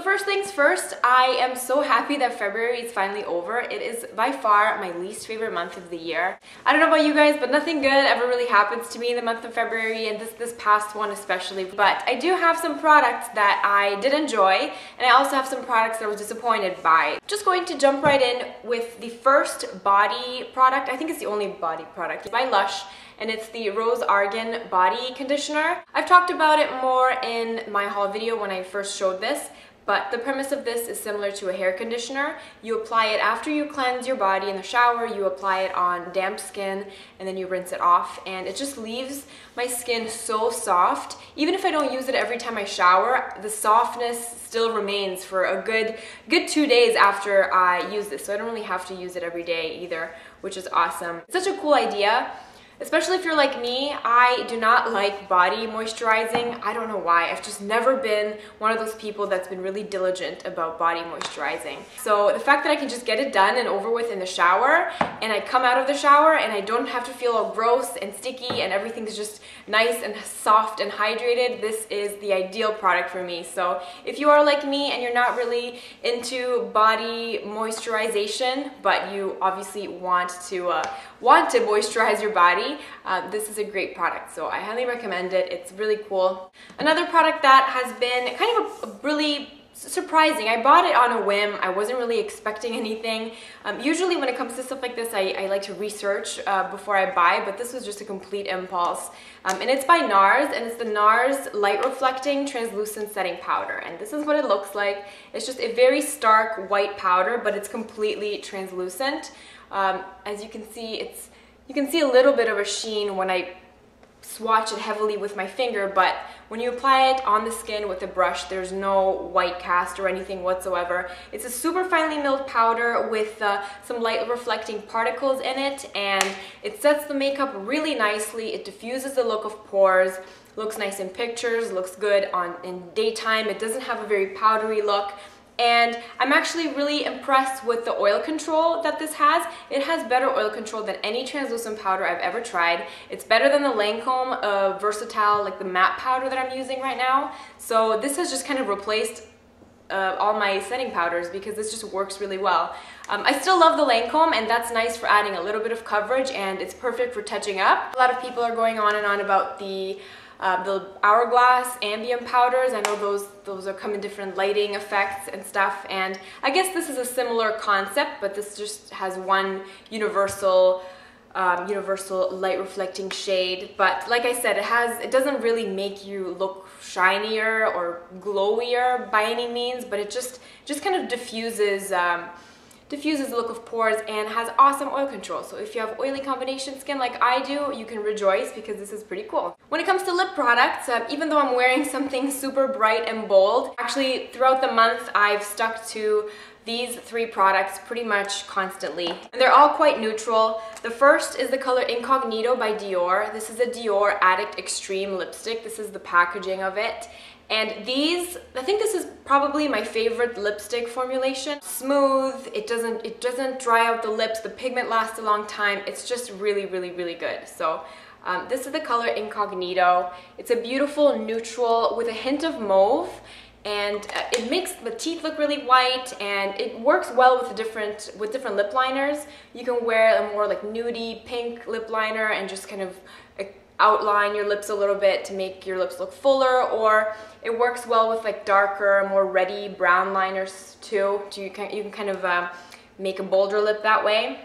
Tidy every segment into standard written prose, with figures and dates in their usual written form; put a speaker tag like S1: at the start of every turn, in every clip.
S1: first things first, I am so happy that February is finally over. It is by far my least favorite month of the year. I don't know about you guys, but nothing good ever really happens to me in the month of February, and this past one especially. But I do have some products that I did enjoy, and I also have some products that I was disappointed by. Just going to jump right in with the first body product. I think it's the only body product. It's by Lush, and it's the Rose Argan Body Conditioner. I've talked about it more in my haul video when I first showed this, but the premise of this is similar to a hair conditioner. You apply it after you cleanse your body in the shower, you apply it on damp skin, and then you rinse it off, and it just leaves my skin so soft. Even if I don't use it every time I shower, the softness still remains for a good 2 days after I use this, so I don't really have to use it every day either, which is awesome. It's such a cool idea. Especially if you're like me, I do not like body moisturizing. I don't know why. I've just never been one of those people that's been really diligent about body moisturizing. So the fact that I can just get it done and over with in the shower, and I come out of the shower and I don't have to feel all gross and sticky and everything's just nice and soft and hydrated, this is the ideal product for me. So if you are like me and you're not really into body moisturization, but you obviously want to moisturize your body, this is a great product, so I highly recommend it. It's really cool. Another product that has been kind of a really surprising. I bought it on a whim. I wasn't really expecting anything. Usually when it comes to stuff like this, I like to research before I buy, but this was just a complete impulse. And it's by NARS, and it's the NARS Light Reflecting Translucent Setting Powder. And this is what it looks like. It's just a very stark white powder, but it's completely translucent. As you can see, you can see a little bit of a sheen when I swatch it heavily with my finger, but when you apply it on the skin with a brush, there's no white cast or anything whatsoever. It's a super finely milled powder with some light reflecting particles in it, and it sets the makeup really nicely. It diffuses the look of pores, looks nice in pictures, looks good in daytime. It doesn't have a very powdery look. And I'm actually really impressed with the oil control that this has. It has better oil control than any translucent powder I've ever tried. It's better than the Lancome Versatile, like the matte powder that I'm using right now. So this has just kind of replaced all my setting powders because this just works really well. I still love the Lancome, and that's nice for adding a little bit of coverage, and it's perfect for touching up. A lot of people are going on and on about the Hourglass ambient powders. I know those are come in different lighting effects and stuff, and I guess this is a similar concept, but this just has one universal light reflecting shade. But like I said, it doesn't really make you look shinier or glowier by any means, but it just kind of diffuses the look of pores and has awesome oil control. So if you have oily combination skin like I do, you can rejoice because this is pretty cool. When it comes to lip products, even though I'm wearing something super bright and bold, actually throughout the month I've stuck to these 3 products pretty much constantly. And they're all quite neutral. The first is the color Incognito by Dior. This is a Dior Addict Extreme lipstick. This is the packaging of it. And I think this is probably my favorite lipstick formulation. Smooth, it doesn't dry out the lips, the pigment lasts a long time. It's just really, really, really good. So this is the color Incognito. It's a beautiful neutral with a hint of mauve, and it makes the teeth look really white, and it works well with different lip liners. You can wear a more like nudie pink lip liner and just kind of outline your lips a little bit to make your lips look fuller, or it works well with like darker, more reddy brown liners too. You can kind of make a bolder lip that way.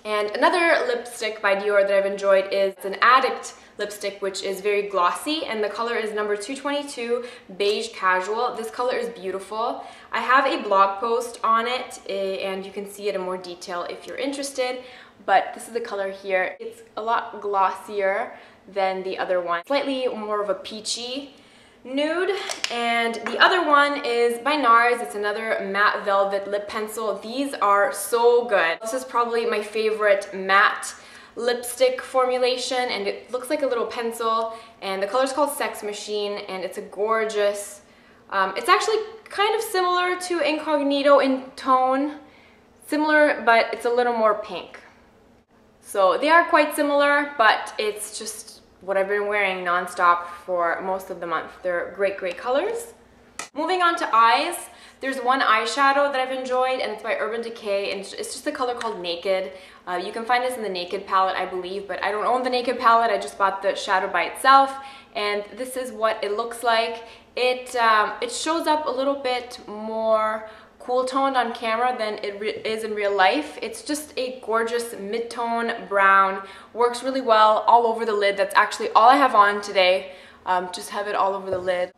S1: And another lipstick by Dior that I've enjoyed is an Addict lipstick, which is very glossy, and the color is number 222 Beige Casual. This color is beautiful. I have a blog post on it, and you can see it in more detail if you're interested, but this is the color here. It's a lot glossier than the other one. Slightly more of a peachy nude. And the other one is by NARS. It's another matte velvet lip pencil. These are so good. This is probably my favorite matte lipstick formulation, and it looks like a little pencil, and the color is called Sex Machine, and it's a gorgeous, it's actually kind of similar to Incognito in tone, similar, but it's a little more pink. So they are quite similar, but it's just what I've been wearing nonstop for most of the month. They're great, great colors. Moving on to eyes. There's one eyeshadow that I've enjoyed, and it's by Urban Decay, and it's just a color called Naked. You can find this in the Naked palette, I believe, but I don't own the Naked palette. I just bought the shadow by itself, and this is what it looks like. It shows up a little bit more cool toned on camera than it is in real life. It's just a gorgeous mid-tone brown, works really well all over the lid. That's actually all I have on today. Just have it all over the lid.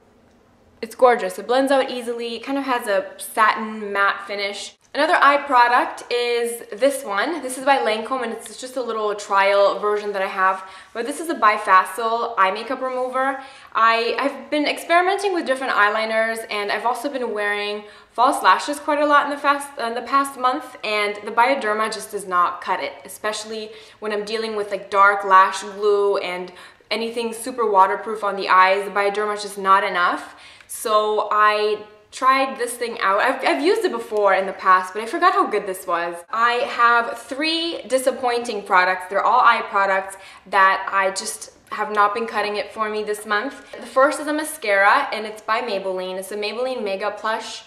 S1: It's gorgeous. It blends out easily. It kind of has a satin matte finish. Another eye product is this one. This is by Lancome, and it's just a little trial version that I have. But this is a bifacil eye makeup remover. I've been experimenting with different eyeliners, and I've also been wearing false lashes quite a lot in the past month, and the Bioderma just does not cut it, especially when I'm dealing with like dark lash glue and anything super waterproof on the eyes. The Bioderma is just not enough. So I tried this thing out. I've used it before in the past, but I forgot how good this was. I have 3 disappointing products. They're all eye products that I just have not been cutting it for me this month. The first is a mascara, and it's by Maybelline. It's a Maybelline Mega Plush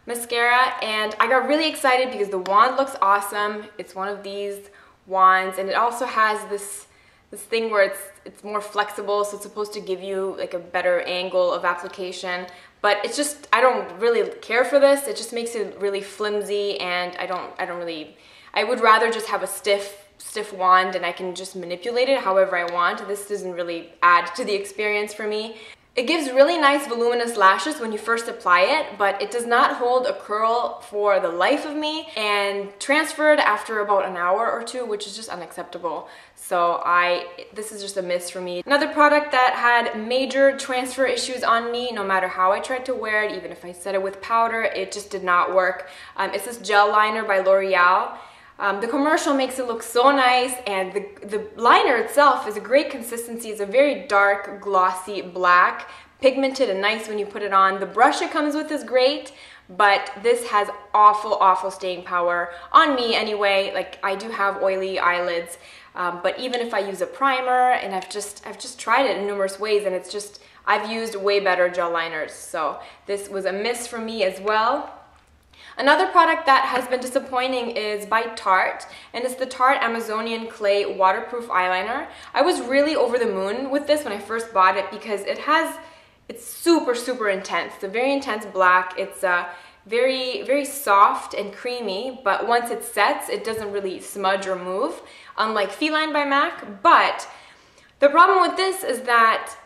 S1: mascara, and I got really excited because the wand looks awesome. It's one of these wands, and it also has this thing where it's more flexible, so it's supposed to give you like a better angle of application. But it's just, I don't really care for this. It just makes it really flimsy, and I would rather just have a stiff wand and I can just manipulate it however I want. This doesn't really add to the experience for me. It gives really nice voluminous lashes when you first apply it, but it does not hold a curl for the life of me, and transferred after about an hour or 2, which is just unacceptable. So this is just a miss for me. Another product that had major transfer issues on me, no matter how I tried to wear it, even if I set it with powder, it just did not work. It's this gel liner by L'Oreal. The commercial makes it look so nice, and the liner itself is a great consistency. It's a very dark, glossy black, pigmented and nice when you put it on. The brush it comes with is great, but this has awful staying power on me anyway. Like, I do have oily eyelids, but even if I use a primer, and I've just tried it in numerous ways, and I've used way better gel liners. So this was a miss for me as well. Another product that has been disappointing is by Tarte, and it's the Tarte Amazonian Clay Waterproof Eyeliner. I was really over the moon with this when I first bought it because it's super intense. It's a very intense black. It's very soft and creamy, but once it sets, it doesn't really smudge or move, unlike Feline by MAC. But the problem with this is that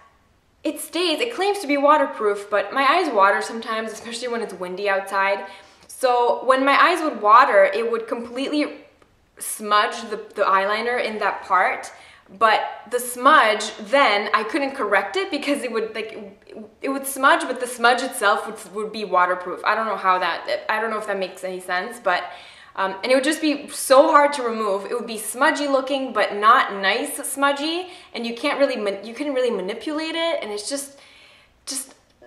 S1: it claims to be waterproof, but my eyes water sometimes, especially when it's windy outside. So when my eyes would water, it would completely smudge the eyeliner in that part, but the smudge, then I couldn't correct it because it would smudge, but the smudge itself would be waterproof. I don't know if that makes any sense, but and it would just be so hard to remove. It would be smudgy looking, but not nice smudgy, and you couldn't really manipulate it, and it's just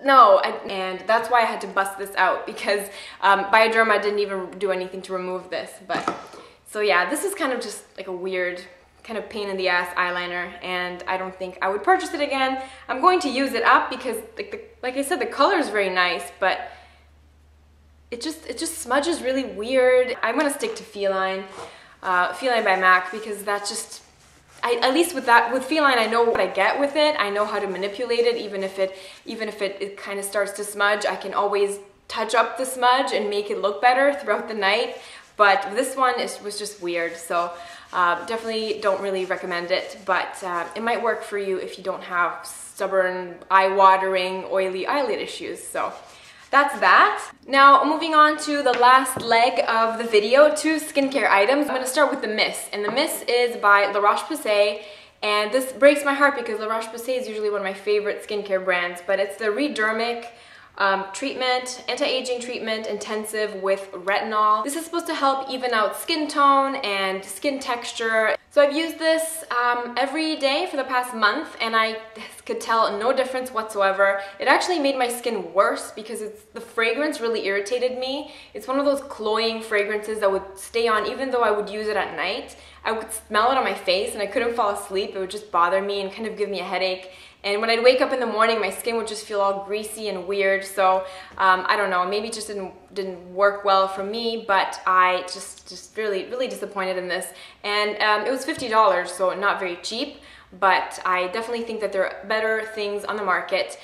S1: no, and that's why I had to bust this out, because Bioderma didn't even do anything to remove this. But so yeah, this is kind of just like a weird, kind of pain in the ass eyeliner, and I don't think I would purchase it again. I'm going to use it up because like I said, the color is very nice, but it just smudges really weird. I'm gonna stick to Feline by MAC, because that's just, at least with Feline, I know what I get with it. I know how to manipulate it. Even if it kind of starts to smudge, I can always touch up the smudge and make it look better throughout the night. But this one was just weird, so definitely don't really recommend it. But it might work for you if you don't have stubborn, eye-watering, oily eyelid issues. So that's that. Now, moving on to the last leg of the video, 2 skincare items. I'm gonna start with the mist, and the mist is by La Roche-Posay, and this breaks my heart because La Roche-Posay is usually one of my favorite skincare brands, but it's the Redermic treatment, anti-aging treatment, intensive with retinol. This is supposed to help even out skin tone and skin texture. So I've used this every day for the past month, and I could tell no difference whatsoever. It actually made my skin worse because the fragrance really irritated me. It's one of those cloying fragrances that would stay on even though I would use it at night. I would smell it on my face and I couldn't fall asleep. It would just bother me and kind of give me a headache. And when I'd wake up in the morning, my skin would just feel all greasy and weird. So I don't know, maybe it just didn't work well for me, but I just really disappointed in this. And it was $50, so not very cheap. But I definitely think that there are better things on the market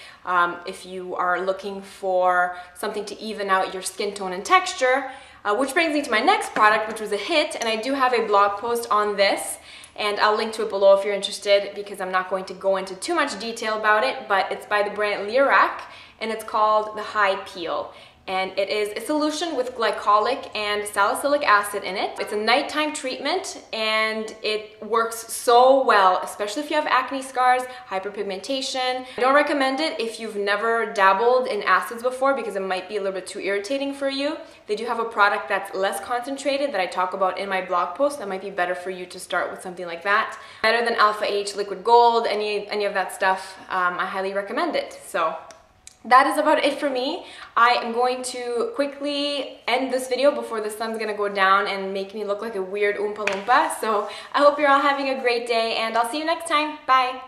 S1: if you are looking for something to even out your skin tone and texture. Which brings me to my next product, which was a hit, and I do have a blog post on this, and I'll link to it below if you're interested, because I'm not going to go into too much detail about it, but it's by the brand Lierac, and it's called the High Peel. And it is a solution with glycolic and salicylic acid in it. It's a nighttime treatment, and it works so well, especially if you have acne scars, hyperpigmentation. I don't recommend it if you've never dabbled in acids before, because it might be a little bit too irritating for you. They do have a product that's less concentrated that I talk about in my blog post that might be better for you to start with something like that. Better than Alpha H, Liquid Gold, any of that stuff. I highly recommend it. So that is about it for me. I am going to quickly end this video before the sun's gonna go down and make me look like a weird Oompa Loompa. So I hope you're all having a great day, and I'll see you next time. Bye!